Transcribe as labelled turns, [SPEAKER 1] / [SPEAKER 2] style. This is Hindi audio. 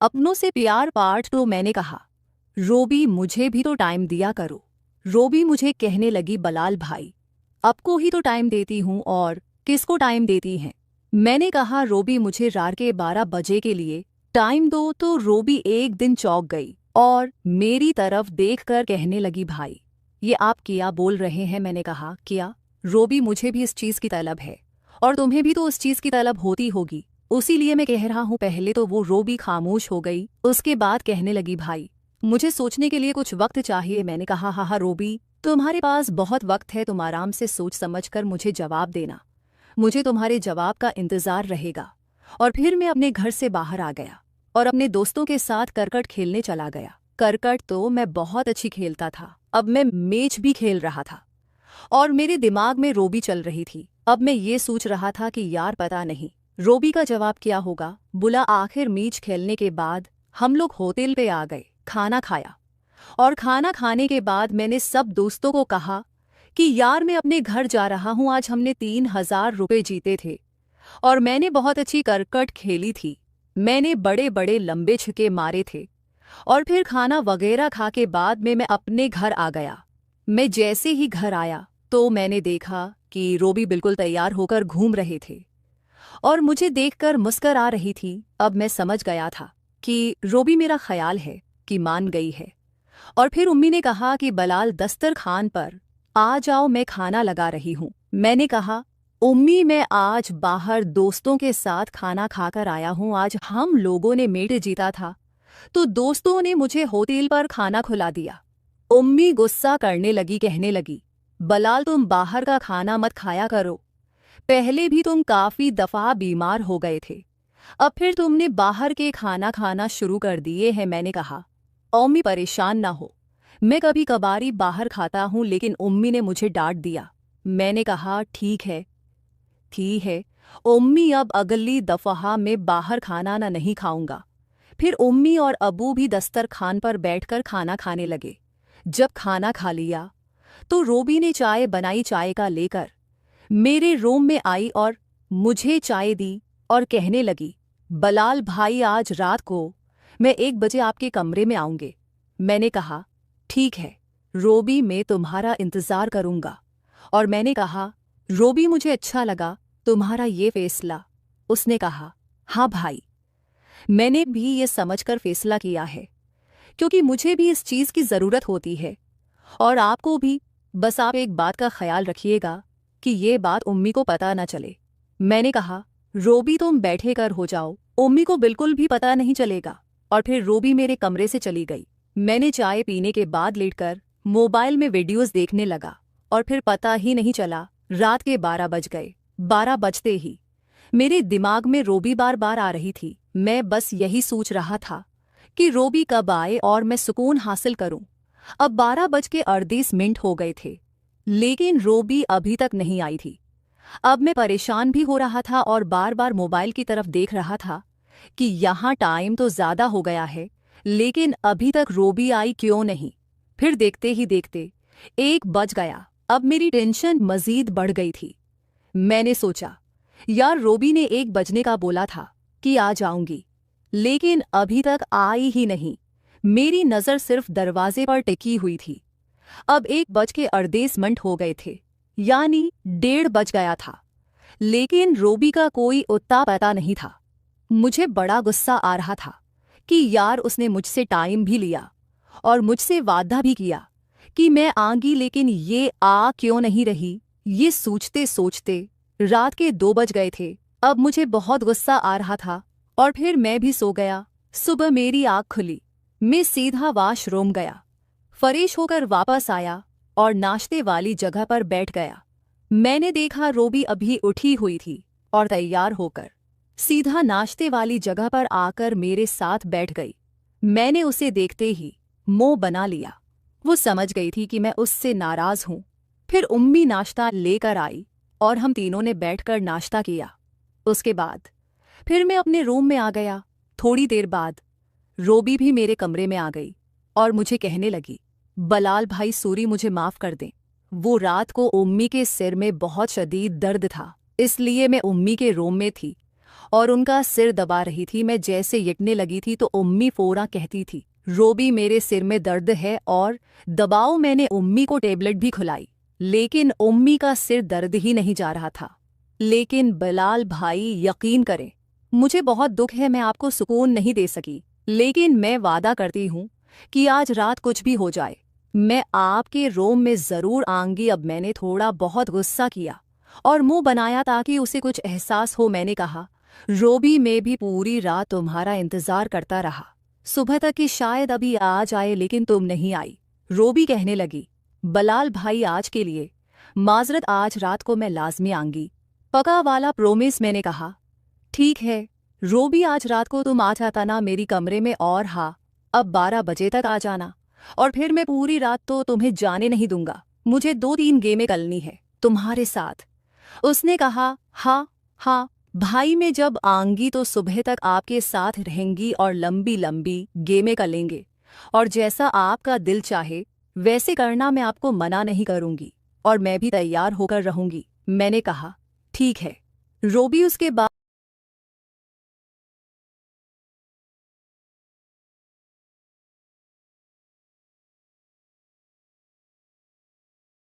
[SPEAKER 1] अपनों से प्यार पाठ। तो मैंने कहा, रोबी मुझे भी तो टाइम दिया करो। रोबी मुझे कहने लगी, बलाल भाई आपको ही तो टाइम देती हूँ और किसको टाइम देती हैं। मैंने कहा, रोबी मुझे रात के 12 बजे के लिए टाइम दो। तो रोबी एक दिन चौंक गई और मेरी तरफ देखकर कहने लगी, भाई ये आप क्या बोल रहे हैं। मैंने कहा, क्या रोबी मुझे भी इस चीज़ की तलब है और तुम्हें भी तो उस चीज़ की तलब होती होगी, उसी लिए मैं कह रहा हूँ। पहले तो वो रोबी खामोश हो गई, उसके बाद कहने लगी, भाई मुझे सोचने के लिए कुछ वक्त चाहिए। मैंने कहा, हाँ रोबी तुम्हारे पास बहुत वक्त है, तुम आराम से सोच समझकर मुझे जवाब देना, मुझे तुम्हारे जवाब का इंतज़ार रहेगा। और फिर मैं अपने घर से बाहर आ गया और अपने दोस्तों के साथ करकट खेलने चला गया। करकट तो मैं बहुत अच्छी खेलता था, अब मैं मैच भी खेल रहा था और मेरे दिमाग में रोबी चल रही थी। अब मैं ये सोच रहा था कि यार पता नहीं रोबी का जवाब क्या होगा। बुला आखिर मैच खेलने के बाद हम लोग होटल पे आ गए, खाना खाया और खाना खाने के बाद मैंने सब दोस्तों को कहा कि यार मैं अपने घर जा रहा हूँ, आज हमने 3,000 रुपये जीते थे और मैंने बहुत अच्छी करकट खेली थी, मैंने बड़े बड़े लंबे छक्के मारे थे। और फिर खाना वगैरह खा के बाद में मैं अपने घर आ गया। मैं जैसे ही घर आया तो मैंने देखा कि रोबी बिल्कुल तैयार होकर घूम रहे थे और मुझे देखकर मुस्कुरा रही थी। अब मैं समझ गया था कि रोबी मेरा ख्याल है कि मान गई है। और फिर उम्मी ने कहा कि बलाल दस्तरखान पर आ जाओ, मैं खाना लगा रही हूँ। मैंने कहा, उम्मी मैं आज बाहर दोस्तों के साथ खाना खाकर आया हूँ, आज हम लोगों ने मेट जीता था तो दोस्तों ने मुझे होटल पर खाना खिला दिया। उम्मी गुस्सा करने लगी, कहने लगी, बलाल तुम बाहर का खाना मत खाया करो, पहले भी तुम काफ़ी दफ़ा बीमार हो गए थे, अब फिर तुमने बाहर के खाना खाना शुरू कर दिए हैं। मैंने कहा, उम्मी परेशान ना हो, मैं कभी कभारी बाहर खाता हूँ, लेकिन उम्मी ने मुझे डांट दिया। मैंने कहा, ठीक है उम्मी, अब अगली दफ़ा मैं बाहर खाना ना नहीं खाऊंगा। फिर उम्मी और अबू भी दस्तरखान पर बैठकर खाना खाने लगे। जब खाना खा लिया तो रोबी ने चाय बनाई, चाय का लेकर मेरे रूम में आई और मुझे चाय दी और कहने लगी, बलाल भाई आज रात को मैं 1 बजे आपके कमरे में आऊँगे। मैंने कहा, ठीक है रोबी, मैं तुम्हारा इंतज़ार करूँगा। और मैंने कहा, रोबी मुझे अच्छा लगा तुम्हारा ये फैसला। उसने कहा, हाँ भाई मैंने भी ये समझकर फैसला किया है क्योंकि मुझे भी इस चीज़ की ज़रूरत होती है और आपको भी। बस आप एक बात का ख्याल रखिएगा कि ये बात उम्मी को पता न चले। मैंने कहा, रोबी तुम बैठे कर हो जाओ, उम्मी को बिल्कुल भी पता नहीं चलेगा। और फिर रोबी मेरे कमरे से चली गई। मैंने चाय पीने के बाद लेटकर मोबाइल में वीडियोस देखने लगा और फिर पता ही नहीं चला रात के 12 बज गए। 12 बजते ही मेरे दिमाग में रोबी बार बार आ रही थी। मैं बस यही सोच रहा था कि रोबी कब आए और मैं सुकून हासिल करूं। अब 12:38 हो गए थे लेकिन रोबी अभी तक नहीं आई थी। अब मैं परेशान भी हो रहा था और बार बार मोबाइल की तरफ देख रहा था कि यहाँ टाइम तो ज़्यादा हो गया है लेकिन अभी तक रोबी आई क्यों नहीं। फिर देखते ही देखते 1 बज गया। अब मेरी टेंशन मज़ीद बढ़ गई थी। मैंने सोचा, यार रोबी ने 1 बजने का बोला था कि आ जाऊंगी, लेकिन अभी तक आई ही नहीं। मेरी नज़र सिर्फ दरवाजे पर टिकी हुई थी। अब 1:38 हो गए थे, यानी 1:30 बज गया था, लेकिन रोबी का कोई उत्ता पता नहीं था। मुझे बड़ा गुस्सा आ रहा था कि यार उसने मुझसे टाइम भी लिया और मुझसे वादा भी किया कि मैं आऊंगी, लेकिन ये आ क्यों नहीं रही। ये सोचते सोचते रात के 2 बज गए थे। अब मुझे बहुत गुस्सा आ रहा था और फिर मैं भी सो गया। सुबह मेरी आँख खुली, मैं सीधा वॉशरूम गया, फ्रेश होकर वापस आया और नाश्ते वाली जगह पर बैठ गया। मैंने देखा रोबी अभी उठी हुई थी और तैयार होकर सीधा नाश्ते वाली जगह पर आकर मेरे साथ बैठ गई। मैंने उसे देखते ही मुंह बना लिया। वो समझ गई थी कि मैं उससे नाराज़ हूँ। फिर उम्मी नाश्ता लेकर आई और हम तीनों ने बैठकर नाश्ता किया। उसके बाद फिर मैं अपने रूम में आ गया। थोड़ी देर बाद रोबी भी मेरे कमरे में आ गई और मुझे कहने लगी, बलाल भाई सॉरी, मुझे माफ़ कर दें। वो रात को उम्मी के सिर में बहुत शदीद दर्द था, इसलिए मैं उम्मी के रूम में थी और उनका सिर दबा रही थी। मैं जैसे यकने लगी थी तो उम्मी फोरा कहती थी, रोबी मेरे सिर में दर्द है और दबाओ। मैंने उम्मी को टेबलेट भी खिलाई, लेकिन उम्मी का सिर दर्द ही नहीं जा रहा था। लेकिन बिलाल भाई, यकीन करें, मुझे बहुत दुख है, मैं आपको सुकून नहीं दे सकी, लेकिन मैं वादा करती हूँ कि आज रात कुछ भी हो जाए, मैं आपके रूम में ज़रूर आऊंगी। अब मैंने थोड़ा बहुत गुस्सा किया और मुंह बनाया ताकि उसे कुछ एहसास हो। मैंने कहा, रोबी, मैं भी पूरी रात तुम्हारा इंतज़ार करता रहा, सुबह तक कि शायद अभी आ जाए, लेकिन तुम नहीं आई। रोबी कहने लगी, बिलाल भाई, आज के लिए माजरत, आज रात को मैं लाजमी आऊंगी, पका वाला प्रोमिस। मैंने कहा, ठीक है रोबी, आज रात को तुम आ जाता ना मेरी कमरे में, और हाँ, अब 12 बजे तक आ जाना, और फिर मैं पूरी रात तो तुम्हें जाने नहीं दूंगा। मुझे 2-3 गेमें करनी है तुम्हारे साथ। उसने कहा, हाँ हाँ भाई, मैं जब आऊंगी तो सुबह तक आपके साथ रहेंगी और लंबी लंबी गेमें कर लेंगे, और जैसा आपका दिल चाहे वैसे करना, मैं आपको मना नहीं करूंगी, और मैं भी तैयार होकर रहूंगी। मैंने कहा, ठीक है रोबी। उसके बाद